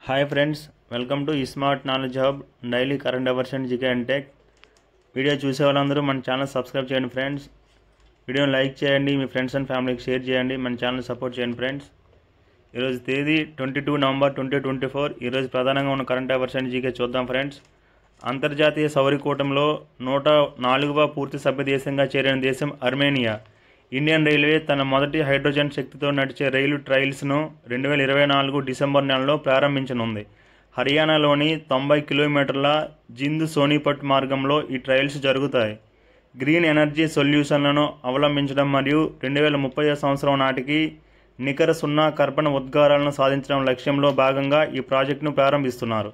Hi friends, welcome to smart knowledge hub daily current affairs and GK and tech. Video చూసే వాళ్ళందరూ మన channel subscribe చేయండి friends. వీడియోని like చేయండి, మీ friends and ఫ్యామిలీకి షేర్ చేయండి, మన ఛానల్ సపోర్ట్ చేయండి ఫ్రెండ్స్. ఈరోజు తేదీ 22 నవంబర్ 2024. ఈరోజు ప్రధానంగా ఉన్న కరెంట్ అఫైర్స్ అండ్ జీకే చూద్దాం ఫ్రెండ్స్. అంతర్జాతీయ సౌరకూటంలో 104వ పూర్తి సభ్య దేశంగా చేరిన దేశం అర్మేనియా. ఇండియన్ రైల్వే తన మొదటి హైడ్రోజన్ శక్తితో నడిచే రైలు ట్రయల్స్ను 2024 డిసెంబర్ నెలలో ప్రారంభించనుంది. హర్యానాలోని 90 కిలోమీటర్ల జింద్ సోనిపట్ మార్గంలో ఈ ట్రయల్స్ జరుగుతాయి. గ్రీన్ ఎనర్జీ సొల్యూషన్లను అవలంబించడం మరియు 2030 సంవత్సరం నాటికి నికర సున్నా కర్బన ఉద్గారాలను సాధించడం లక్ష్యంలో భాగంగా ఈ ప్రాజెక్టును ప్రారంభిస్తున్నారు.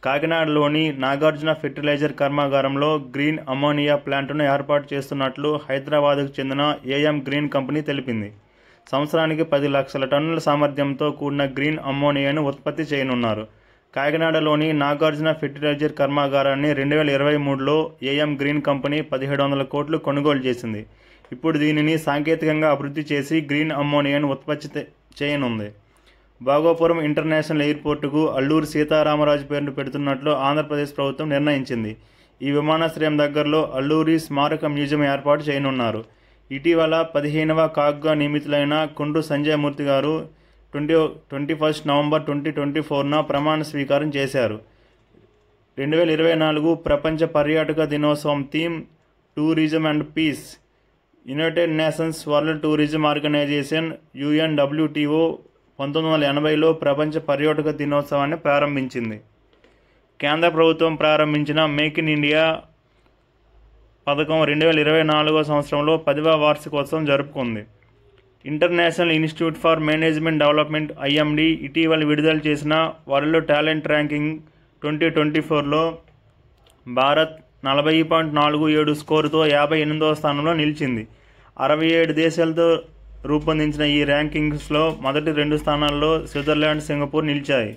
కాకినాడలోని నాగార్జున ఫెర్టిలైజర్ కర్మాగారంలో గ్రీన్ అమోనియా ప్లాంట్ను ఏర్పాటు చేస్తున్నట్లు హైదరాబాద్కు చెందిన ఏఎం గ్రీన్ కంపెనీ తెలిపింది. సంవత్సరానికి 10 లక్షల టన్నుల సామర్థ్యంతో కూడిన గ్రీన్ అమోనియాను ఉత్పత్తి చేయనున్నారు. కాకినాడలోని నాగార్జున ఫెర్టిలైజర్ కర్మాగారాన్ని 2023లో ఏఎం గ్రీన్ కంపెనీ 1700 కోట్లు కొనుగోలు చేసింది. ఇప్పుడు దీనిని సాంకేతికంగా అభివృద్ధి చేసి గ్రీన్ అమోనియాను ఉత్పత్తి చేయనుంది. భోగాపురం ఇంటర్నేషనల్ ఎయిర్పోర్టుకు అల్లూరి సీతారామరాజు పేరును పెడుతున్నట్లు ఆంధ్రప్రదేశ్ ప్రభుత్వం నిర్ణయించింది. ఈ విమానాశ్రయం దగ్గరలో అల్లూరి స్మారక మ్యూజియం ఏర్పాటు చేయనున్నారు. ఇటీవల 15వ కాగ్గా నియమితులైన కుండ్రు సంజయ్ మూర్తి గారు 21 నవంబర్ 2024న ప్రమాణ స్వీకారం చేశారు. 2024 ప్రపంచ పర్యాటక దినోత్సవం theme tourism and peace. United Nations World Tourism Organization UNWTO 1980లో ప్రపంచ పర్యాటక దినోత్సవాన్ని ప్రారంభించింది. కేంద్ర ప్రభుత్వం ప్రారంభించిన మేక్ ఇన్ ఇండియా పథకం 2024 సంవత్సరంలో 10వ వార్షికోత్సవం జరుపుకుంది. International institute for management development IMD ఇటీవల విడుదల చేసిన వరల్డ్ టాలెంట్ ర్యాంకింగ్ 2024లో భారత్ 40.47 స్కోరుతో 58వ స్థానంలో నిలిచింది. 67 దేశాలతో రూపొందించిన ఈ ర్యాంకింగ్స్లో మొదటి 2 స్థానాల్లో స్విట్జర్లాండ్, సింగపూర్ నిలిచాయి.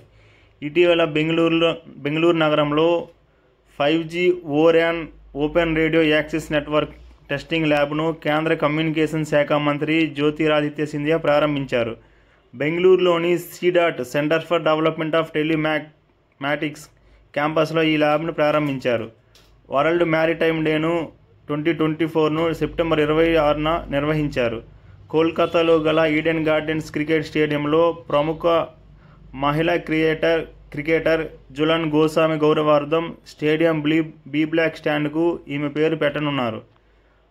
ఇటీవల బెంగళూరు నగరంలో 5G ORAN open radio access network testing ల్యాబ్ను కేంద్ర కమ్యూనికేషన్ శాఖ మంత్రి జ్యోతిరాదిత్య సింధియా ప్రారంభించారు. బెంగళూరులోని CDOT centre for development of telematics క్యాంపస్లో ఈ ల్యాబ్ను ప్రారంభించారు. వరల్డ్ మ్యారిటైమ్ డేను 2024ను సెప్టెంబర్ 26న నిర్వహించారు. కోల్కతాలో గల ఈడెన్ గార్డెన్స్ క్రికెట్ స్టేడియంలో ప్రముఖ మహిళా క్రికెటర్ జులన్ గోస్వామి గౌరవార్థం స్టేడియం బి బ్లాక్ స్టాండ్కు ఈమె పేరు పెట్టనున్నారు.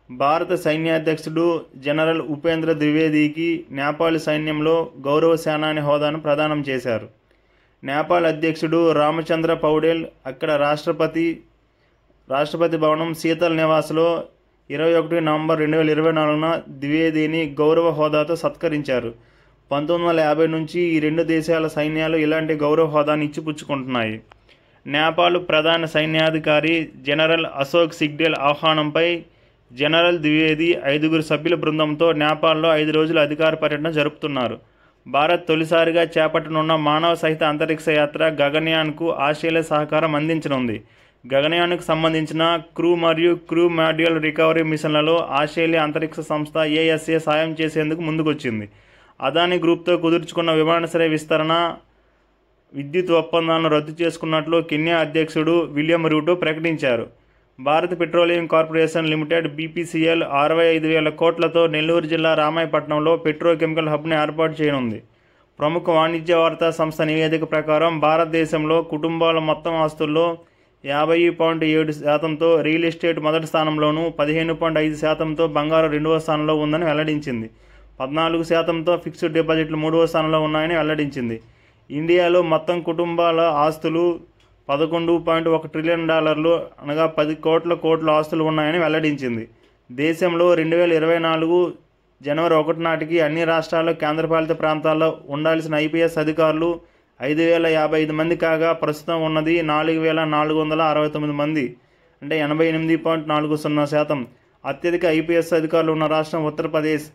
భారత సైన్యాధ్యక్షుడు జనరల్ ఉపేంద్ర ద్వివేదికి నేపాల్ సైన్యంలో గౌరవ సేనాని హోదాను ప్రదానం చేశారు. నేపాల్ అధ్యక్షుడు రామచంద్ర పౌడేల్ అక్కడ రాష్ట్రపతి భవనం శీతల్ నివాస్లో 21 నవంబర్ 2024న ద్వివేదిని గౌరవ హోదాతో సత్కరించారు. 1950 నుంచి ఈ రెండు దేశాల సైన్యాలు ఇలాంటి గౌరవ హోదాను ఇచ్చిపుచ్చుకుంటున్నాయి. నేపాల్ ప్రధాన సైన్యాధికారి జనరల్ అశోక్ సిగ్డెల్ ఆహ్వానంపై జనరల్ ద్వివేది 5 సభ్యుల బృందంతో నేపాల్లో 5 రోజుల అధికార పర్యటన జరుపుతున్నారు. భారత్ తొలిసారిగా చేపట్టనున్న మానవ సహిత అంతరిక్ష యాత్ర గగన్యాన్కు ఆస్ట్రేలియా సహకారం అందించనుంది. గగనయాన్కు సంబంధించిన క్రూ మరియు క్రూ మాడ్యూల్ రికవరీ మిషన్లలో ఆస్ట్రేలియా అంతరిక్ష సంస్థ ASA సాయం చేసేందుకు ముందుకొచ్చింది. అదానీ గ్రూప్తో కుదుర్చుకున్న విమానాశ్రయ విస్తరణ, విద్యుత్ ఒప్పందాలను రద్దు చేసుకున్నట్లు కెన్యా అధ్యక్షుడు విలియం రూటో ప్రకటించారు. భారత పెట్రోలియం కార్పొరేషన్ లిమిటెడ్ BPCL 65,000 కోట్లతో నెల్లూరు జిల్లా రామాయపట్నంలో పెట్రోకెమికల్ హబ్ను ఏర్పాటు చేయనుంది. ప్రముఖ వాణిజ్య వార్తా సంస్థ నివేదిక ప్రకారం భారతదేశంలో కుటుంబాల మొత్తం ఆస్తుల్లో 50.7%తో రియల్ ఎస్టేట్ మొదటి స్థానంలోనూ 15.5%తో బంగారం 2వ స్థానంలో ఉందని వెల్లడించింది. 14%తో ఫిక్స్డ్ డిపాజిట్లు 3వ స్థానంలో ఉన్నాయని వెల్లడించింది. ఇండియాలో మొత్తం కుటుంబాల ఆస్తులు $11.1 ట్రిలియన్ అనగా 10 కోట్ల ఆస్తులు ఉన్నాయని వెల్లడించింది. దేశంలో 2024 జనవరి 1 నాటికి అన్ని రాష్ట్రాల్లో కేంద్రపాలిత ప్రాంతాల్లో ఉండాల్సిన IPS అధికారులు 5,055 మంది కాగా ప్రస్తుతం ఉన్నది 4,469 మంది, అంటే 88.40%. అత్యధిక IPS అధికారులు ఉన్న రాష్ట్రం ఉత్తరప్రదేశ్,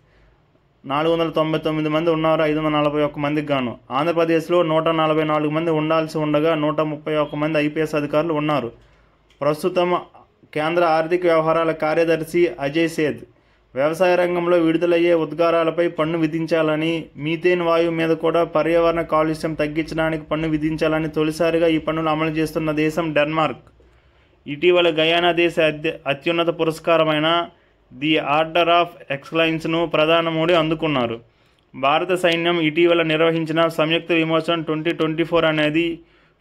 499 మంది ఉన్నారు 541 మందికి గాను. ఆంధ్రప్రదేశ్లో 144 మంది ఉండాల్సి ఉండగా 131 మంది IPS అధికారులు ఉన్నారు. ప్రస్తుతం కేంద్ర ఆర్థిక వ్యవహారాల కార్యదర్శి అజయ్ సేథ్ వ్యవసాయ రంగంలో విడుదలయ్యే ఉద్గారాలపై పన్ను విధించాలని, మీథేన్ వాయువు మీద కూడా పర్యావరణ కాలుష్యం తగ్గించడానికి పన్ను విధించాలని తొలిసారిగా ఈ పన్నులు అమలు చేస్తున్న దేశం డెన్మార్క్. ఇటీవల గయానా దేశ అత్యున్నత పురస్కారమైన ది ఆర్డర్ ఆఫ్ ఎక్సలెన్స్ను ప్రధాని మోడీ అందుకున్నారు. భారత సైన్యం ఇటీవల నిర్వహించిన సంయుక్త విమోచన్ 2024 అనేది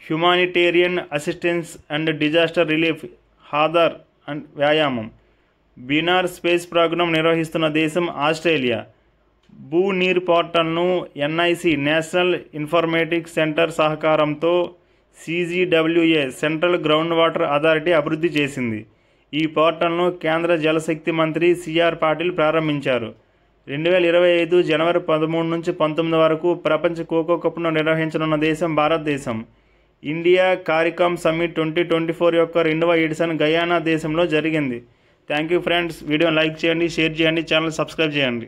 humanitarian assistance and disaster relief HADR and వ్యాయామం బినార్ స్పేస్ ప్రోగ్రాం నిర్వహిస్తున్న దేశం ఆస్ట్రేలియా. భూ నీరు పోర్టల్ను ఎన్ఐసి నేషనల్ ఇన్ఫర్మేటిక్స్ సెంటర్ సహకారంతో CGWA central ground water authority అభివృద్ధి చేసింది. ఈ పోర్టల్ను కేంద్ర జలశక్తి మంత్రి సిఆర్ పాటిల్ ప్రారంభించారు. 2025 జనవరి 13 నుంచి 19 వరకు ప్రపంచ ఖోఖో కప్ను నిర్వహించనున్న దేశం భారతదేశం. ఇండియా కారికామ్ సమ్మిట్ 2024 యొక్క 2వ ఎడిషన్ గయానా దేశంలో జరిగింది. Thank you friends. వీడియోని లైక్ చేయండి, షేర్ చేయండి, ఛానల్ సబ్స్క్రైబ్ చేయండి.